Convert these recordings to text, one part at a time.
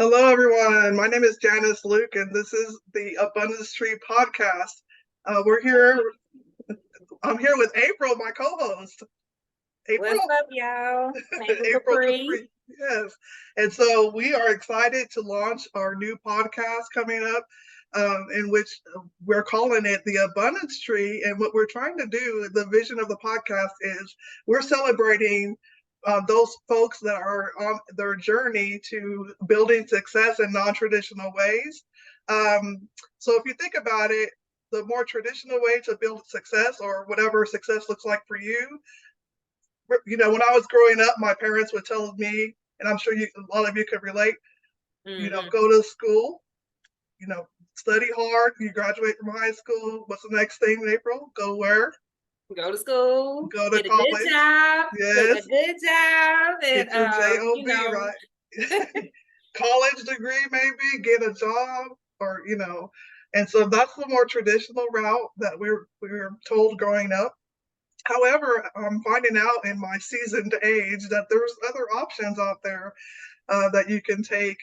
Hello, everyone. My name is Janice Luke, and this is the Abundance Tree podcast. We're here. I'm here with April, my co-host. April. What's up, y'all? April April Capri. Capri. Yes. And so we are excited to launch our new podcast coming up, in which we're calling it the Abundance Tree. And what we're trying to do, the vision of the podcast is we're celebrating those folks that are on their journey to building success in non-traditional ways. So if you think about it, the more traditional way to build success, or whatever success looks like for you, when I was growing up, my parents would tell me, and I'm sure a lot of you could relate, go to school, study hard, you graduate from high school. What's the next thing, April? Go where? Go to school, Go to get a college. good job, Yes. get a good job, and Get your job, right? College degree, maybe get a job, or and so that's the more traditional route that we were told growing up. However, I'm finding out in my seasoned age that there's other options out there that you can take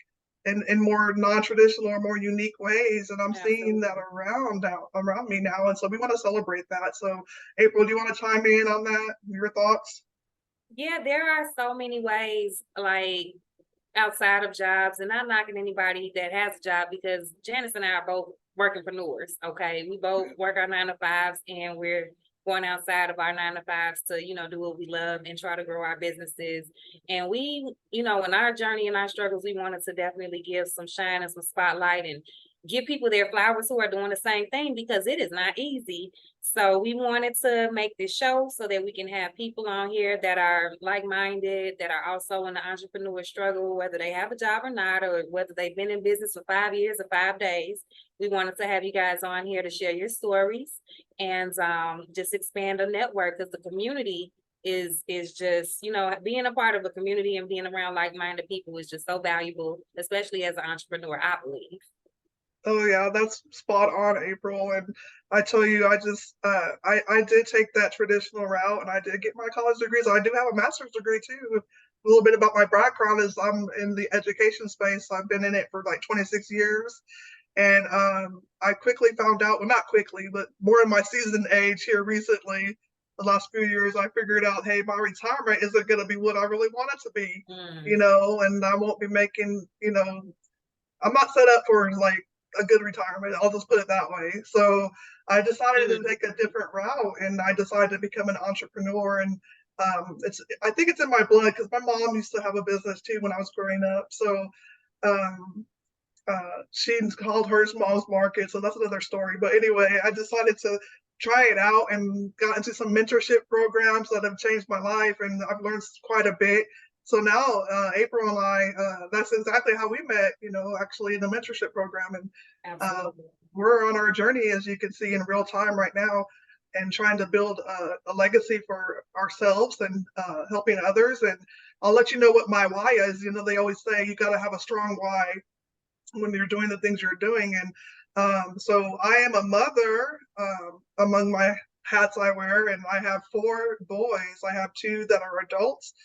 in more non-traditional or more unique ways, and I'm seeing that around me now, and so we want to celebrate that. So, April, do you want to chime in on that? Your thoughts? Yeah, there are so many ways, like outside of jobs, and not knocking anybody that has a job because Janice and I are both workingpreneurs. Okay, we both work our 9 to 5s, and we're going outside of our 9 to 5s to do what we love and try to grow our businesses. And we, in our journey and our struggles, we wanted to definitely give some shine and some spotlight and give people their flowers who are doing the same thing, because it is not easy. So we wanted to make this show so that we can have people on here that are like-minded, that are also in the entrepreneur struggle, whether they have a job or not, or whether they've been in business for 5 years or 5 days. We wanted to have you guys on here to share your stories and just expand a network, because the community is just, being a part of a community and being around like-minded people is just so valuable, especially as an entrepreneur, I believe. Oh yeah, that's spot on, April. And I tell you, I just I did take that traditional route, and I did get my college degrees. I do have a master's degree too. A little bit about my background is I'm in the education space. I've been in it for like 26 years, and I quickly found out, well, not quickly, but more in my seasoned age here recently, the last few years, I figured out, hey, my retirement isn't going to be what I really want it to be, and I won't be making, I'm not set up for like a good retirement. I'll just put it that way. So I decided to take a different route, and I decided to become an entrepreneur. And I think it's in my blood because my mom used to have a business too when I was growing up. So um, she called hers Mom's Market. So that's another story. But anyway, I decided to try it out and got into some mentorship programs that have changed my life, and I've learned quite a bit. So now, April and I, that's exactly how we met, actually in the mentorship program. And we're on our journey, as you can see, in real time right now, and trying to build a legacy for ourselves and helping others. And I'll let you know what my why is. They always say you got to have a strong why when you're doing the things you're doing. And so I am a mother, among my hats I wear, and I have 4 boys. I have 2 that are adults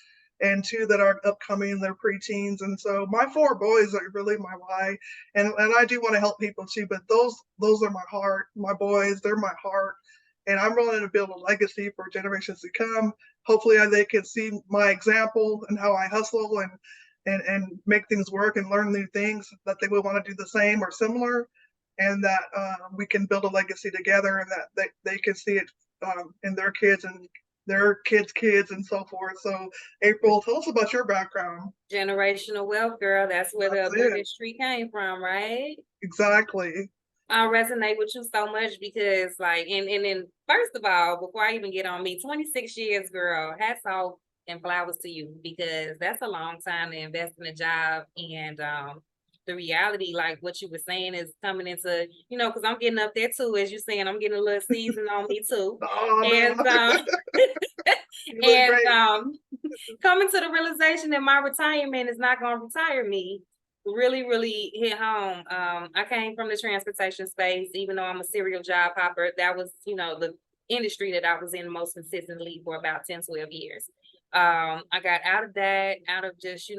and 2 that are upcoming, they're preteens. And so my 4 boys are really my why. And I do want to help people too, but those are my heart. My boys, they're my heart. And I'm willing to build a legacy for generations to come. Hopefully they can see my example and how I hustle and make things work and learn new things, that they would want to do the same or similar, and that we can build a legacy together, and that they can see it in their kids and their kids and so forth. So April, tell us about your background. Generational wealth, girl. That's where the abundance tree came from, right? Exactly. I resonate with you so much because, like, and then first of all, before I even get on me, 26 years, girl, hats off and flowers to you, because that's a long time to invest in a job. And the reality, like what you were saying, is coming into, because I'm getting up there too, as you're saying, I'm getting a little season on me too. And coming to the realization that my retirement is not going to retire me really, really hit home. I came from the transportation space. Even though I'm a serial job hopper, that was, the industry that I was in most consistently for about 10, 12 years. I got out of that, out of just,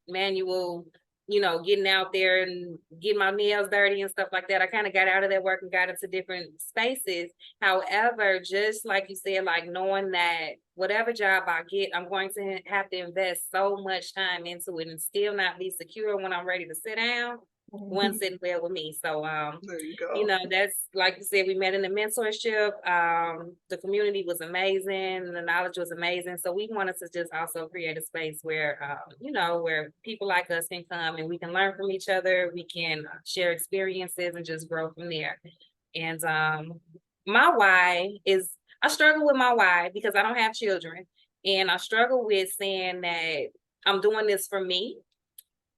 manual getting out there and getting my nails dirty and stuff like that. I kind of got out of that work and got into different spaces. However, just like you said, like knowing that whatever job I get, I'm going to have to invest so much time into it and still not be secure when I'm ready to sit down. One sitting well with me. So there you go. that's like you said, we met in the mentorship. The community was amazing, the knowledge was amazing. So we wanted to just also create a space where where people like us can come and we can learn from each other, we can share experiences and just grow from there. And my why is, I struggle with my why because I don't have children. And I struggle with saying that I'm doing this for me.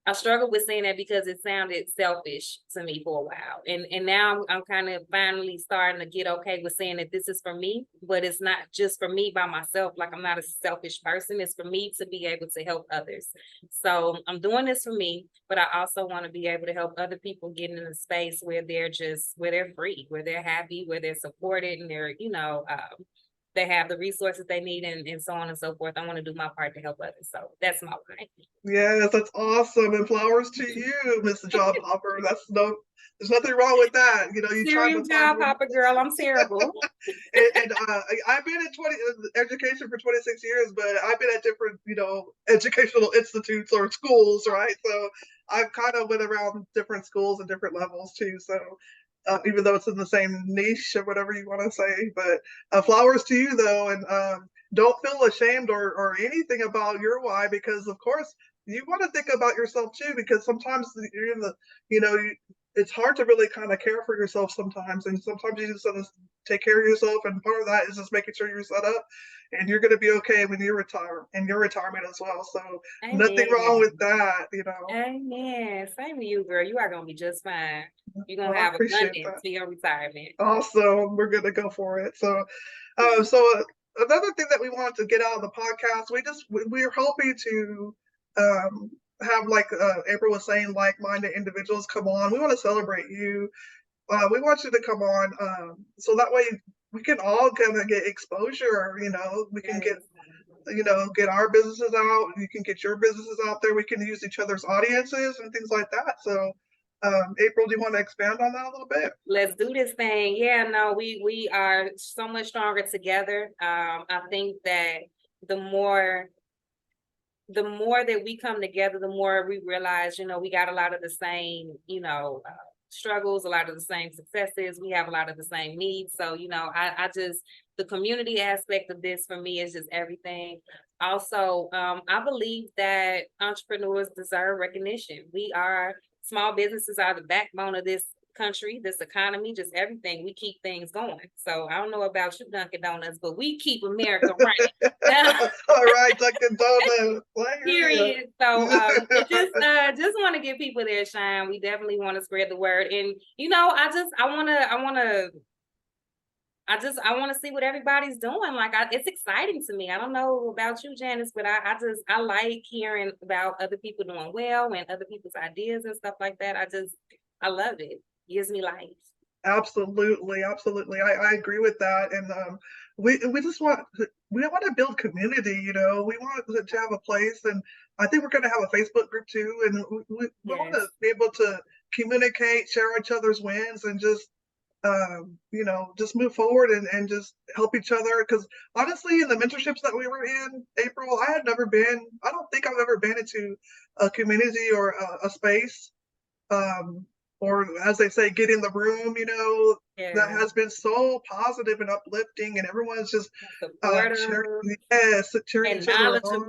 I struggled with saying that because it sounded selfish to me for a while. And now I'm kind of finally starting to get okay with saying that this is for me, but it's not just for me by myself. Like, I'm not a selfish person. It's for me to be able to help others. So I'm doing this for me, but I also want to be able to help other people get in a space where they're free, where they're happy, where they're supported, and they're, they have the resources they need, and so on and so forth. I want to do my part to help others. So that's my way. Yes, that's awesome. And flowers to you, Mr. Job Hopper. There's nothing wrong with that. You trying Serial to find job hopper girl. I'm terrible. and I've been in education for 26 years, but I've been at different, educational institutes or schools, right? So I've kind of went around different schools and different levels too. So even though it's in the same niche or whatever you want to say, but flowers to you though, and don't feel ashamed or anything about your why, because of course you want to think about yourself too, because sometimes you're in the, it's hard to really kind of care for yourself sometimes, and sometimes you just want to take care of yourself, and part of that is just making sure you're set up and you're going to be okay when you retire, and your retirement as well. So Amen. nothing wrong with that. Amen. Same to you, girl. You are going to be just fine. You're going to Well, I have appreciate abundance that. to your retirement. Awesome. We're going to go for it. So another thing that we wanted to get out of the podcast, we're hoping to have, like April was saying, like-minded individuals come on. We want to celebrate you. We want you to come on, so that way we can all kind of get exposure. We can get our businesses out. You can get your businesses out there. We can use each other's audiences and things like that. So April, do you want to expand on that a little bit? Let's do this thing. Yeah, no, we are so much stronger together. I think that the more that we come together, the more we realize, we got a lot of the same, struggles, a lot of the same successes. We have a lot of the same needs. So, I just, the community aspect of this for me is just everything. Also, I believe that entrepreneurs deserve recognition. Small businesses are the backbone of this country, this economy, just everything. We keep things going. So I don't know about you, Dunkin' Donuts, but we keep America running. All right, Dunkin' Donuts. Period. So just want to give people their shine. We definitely want to spread the word. And I want to see what everybody's doing. Like, it's exciting to me. I don't know about you, Janice, but I like hearing about other people doing well and other people's ideas and stuff like that. I love it. It gives me life. Absolutely. I agree with that. And we want to build community. We want to have a place, and I think we're going to have a Facebook group too. And we want to be able to communicate, share each other's wins, and just just move forward and just help each other. Because honestly, in the mentorships that we were in, April, I don't think I've ever been into a community or a space, or as they say, get in the room, that has been so positive and uplifting, and everyone's just cheering each other on.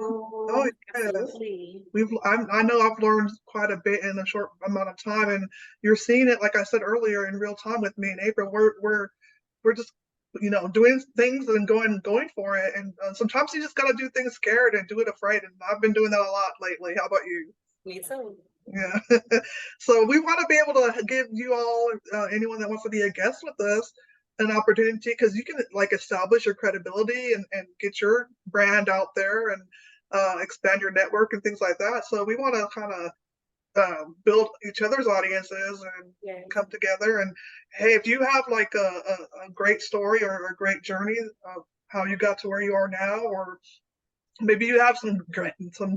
Oh yes. Absolutely. I know I've learned quite a bit in a short amount of time, and you're seeing it, like I said earlier, in real time with me and April. We're just doing things and going for it, and sometimes you just got to do things scared and do it afraid, and I've been doing that a lot lately. How about you? Me too. Yeah. So we want to be able to give you all, anyone that wants to be a guest with us, an opportunity, because you can establish your credibility and get your brand out there and expand your network and things like that. So we want to kind of build each other's audiences and come together. And hey, if you have a great story or a great journey of how you got to where you are now, or maybe you have some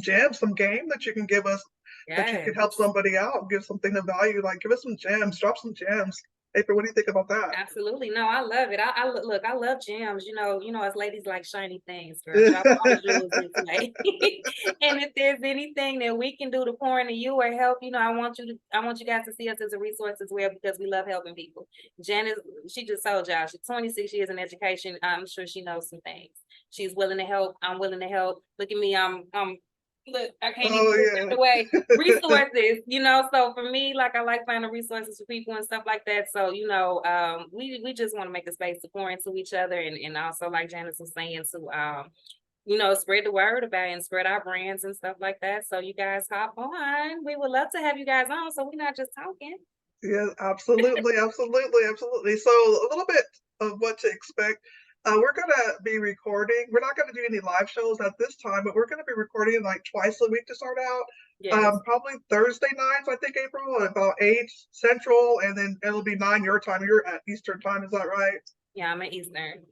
gems, some game that you can give us, that you Yes. can help somebody out, give something of value, like give us some gems, drop some gems. April, what do you think about that? Absolutely. No, I love it. Look, I love gems. As ladies like shiny things, girl. Drop all the jewels this way. And if there's anything that we can do to pour into you or help, I want you guys to see us as a resource as well, because we love helping people. Janice, she just told y'all, she's 26 years in education. I'm sure she knows some things. She's willing to help. I'm willing to help. Look at me. Look, I can't even Oh put yeah. away resources, so for me, like, I like finding resources for people and stuff like that. So, we just want to make a space to pour into each other, and also, like Janice was saying, to spread the word about it and spread our brands and stuff like that. So you guys hop on. We would love to have you guys on, so we're not just talking. Yeah, absolutely, absolutely, absolutely. So a little bit of what to expect. We're gonna be recording. We're not gonna do any live shows at this time, but we're gonna be recording like twice a week to start out. Yes. Probably Thursday nights, I think, April, at about 8 Central, and then it'll be 9 your time. You're at Eastern time, is that right? Yeah, I'm an Eastern.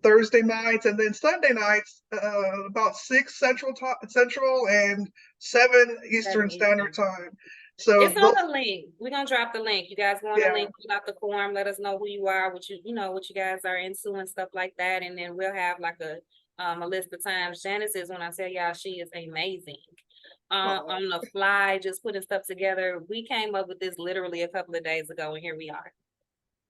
Thursday nights, and then Sunday nights, about 6 Central and 7 Eastern 7 Standard Eastern. Time. So It's on the link. We're gonna drop the link. You guys go on the yeah. link, fill out the form, let us know who you are, what you guys are into and stuff like that. And then we'll have like a list of times. Janice is, when I tell y'all, she is amazing. On the fly, just putting stuff together. We came up with this literally a couple of days ago, and here we are.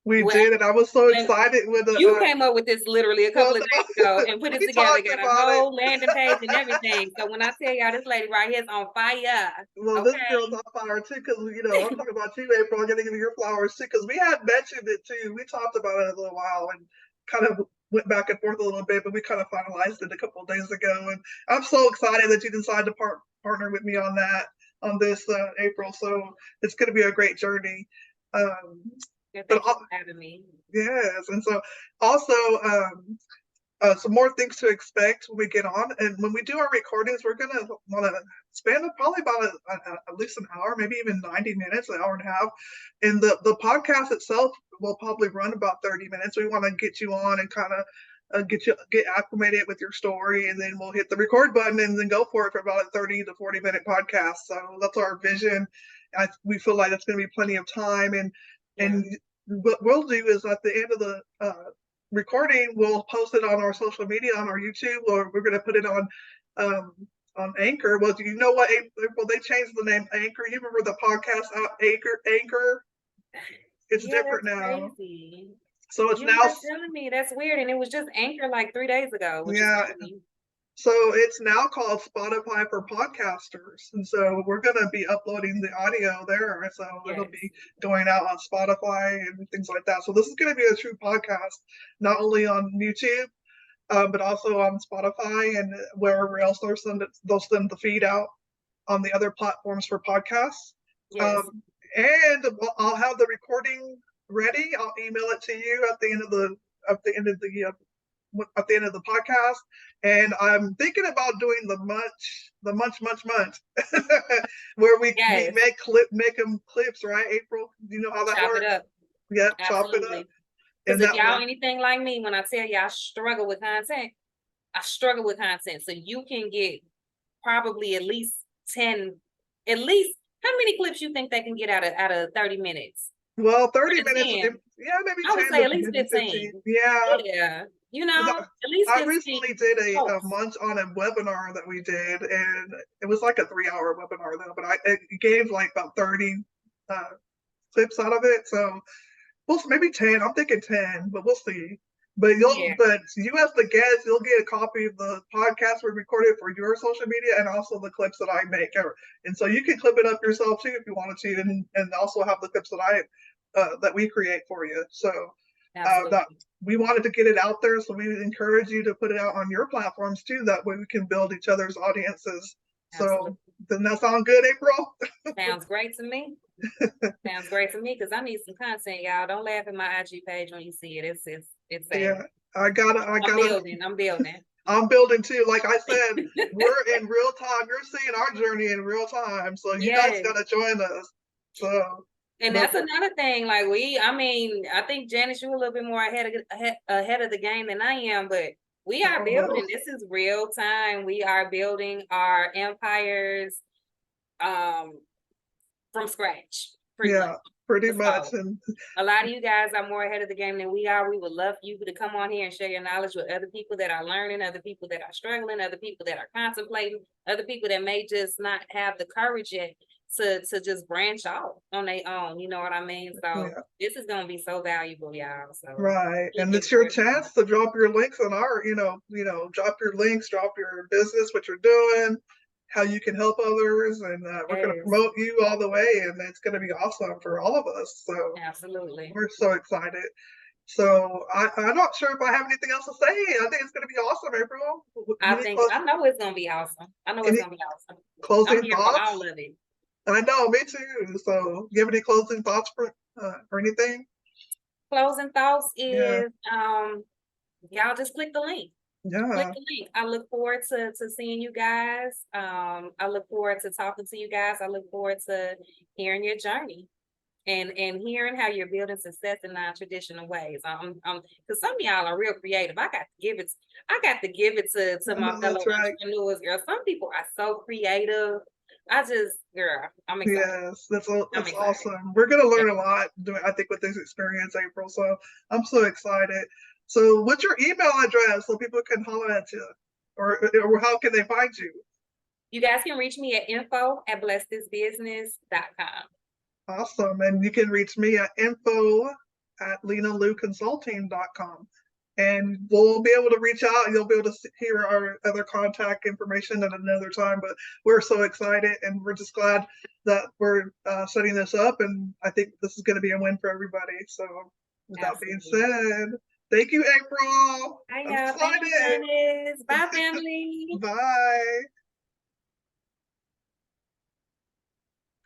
We Well, did, and I was so excited with the. you came up with this literally a couple of days ago and put it we together, talked got a about it. whole landing page and everything. So when I tell y'all, this lady right here is on fire. Well, this Okay. girl's on fire too, because I'm talking about you, April. I'm gonna give you your flowers too, because we had mentioned it too. We talked about it a little while and kind of went back and forth a little bit, but we kind of finalized it a couple of days ago. And I'm so excited that you decided to partner with me on that, on this, April. So it's going to be a great journey. Yeah, But thank you for having me. yes, and so also, some more things to expect when we get on. And when we do our recordings, we're going to want to spend probably about at least an hour, maybe even 90 minutes, an hour and a half. And the podcast itself will probably run about 30 minutes. We want to get you on and kind of get acclimated with your story, and then we'll hit the record button and then go for it for about a 30 to 40-minute podcast. So that's our vision. We feel like that's going to be plenty of time. And what we'll do is at the end of the recording, we'll post it on our social media, on our YouTube, or we're going to put it on Anchor. Well, do you know what, April, they changed the name Anchor? You remember the podcast Anchor? It's different now. Crazy. So it's You now. were telling me that's weird, and it was just Anchor like 3 days ago, which is crazy. So it's now called Spotify for podcasters. And so we're going to be uploading the audio there. So it'll be going out on Spotify and things like that. So this is going to be a true podcast, not only on YouTube, but also on Spotify and wherever else they'll send the feed out on the other platforms for podcasts. Yes. And I'll have the recording ready. I'll email it to you at the end of the podcast. And I'm thinking about doing the munch, where we make them clips, right, April? Do you know how that chop works? It up. Yep, chop it up. Because if y'all anything like me, when I tell you I struggle with content, so you can get probably at least how many clips you think they can get out of 30 minutes? Well, 30 minutes, yeah, maybe 10. I would say at least 15. Yeah. Yeah. At least 15. I recently did a munch on a webinar that we did, and it was like a 3-hour webinar though, but it gave like about 30 clips out of it. So maybe 10. I'm thinking 10, but we'll see. But you as the guest, you'll get a copy of the podcast we recorded for your social media, and also the clips that I make. And so you can clip it up yourself too if you wanted to, and also have the clips that we create for you. So we wanted to get it out there, so we encourage you to put it out on your platforms too. That way we can build each other's audiences. Absolutely. So doesn't that sound good, April? Sounds great to me. Sounds great to me, because I need some content, y'all. Don't laugh at my IG page when you see it. It's sad. Yeah, I'm building. I'm building too. Like I said, we're in real time. You're seeing our journey in real time. So you guys gotta join us. So. And that's another thing. Like I think Janice, you're a little bit more ahead of the game than I am, but we are building. This is real time. We are building our empires. from scratch, pretty much. Yeah, pretty much. So And a lot of you guys are more ahead of the game than we are. We would love for you to come on here and share your knowledge with other people that are learning, other people that are struggling, other people that are contemplating, other people that may just not have the courage yet to just branch out on their own. You know what I mean? So yeah, this is gonna be so valuable, y'all. So right. And looking it's your forward to it. chance to drop your links on our, drop your links, drop your business, what you're doing, how you can help others, and we're going to Yes, promote you all the way, and it's going to be awesome for all of us. So absolutely. we're so excited. So I'm not sure if I have anything else to say. I think it's going to be awesome, April. Any I know it's gonna be awesome. I know it's any gonna be awesome. I'm closing here for all thoughts? of it. I know, me too. So, you have any closing thoughts for anything? Closing thoughts Yeah, is y'all just click the link. Click yeah, the link. I look forward to seeing you guys. I look forward to talking to you guys. I look forward to hearing your journey and hearing how you're building success in non-traditional ways. Because some of y'all are real creative. I got to give it to I my know fellow that's right. entrepreneurs, girl. Some people are so creative. Girl, I'm excited. Yes, I'm that's excited. awesome. We're gonna Yeah. learn a lot, I think, with this experience, April. So I'm so excited. So, what's your email address so people can holler at you, or how can they find you? You guys can reach me at info@blessthisbusiness.com. Awesome. And you can reach me at info@lenalouconsulting.com. And we'll be able to reach out. You'll be able to hear our other contact information at another time. But we're so excited, and we're just glad that we're setting this up. And I think this is going to be a win for everybody. So, with that being Absolutely. said, thank you, April. Hi, I'm y'all. Thank you, excited. Janice. Bye, family. Bye.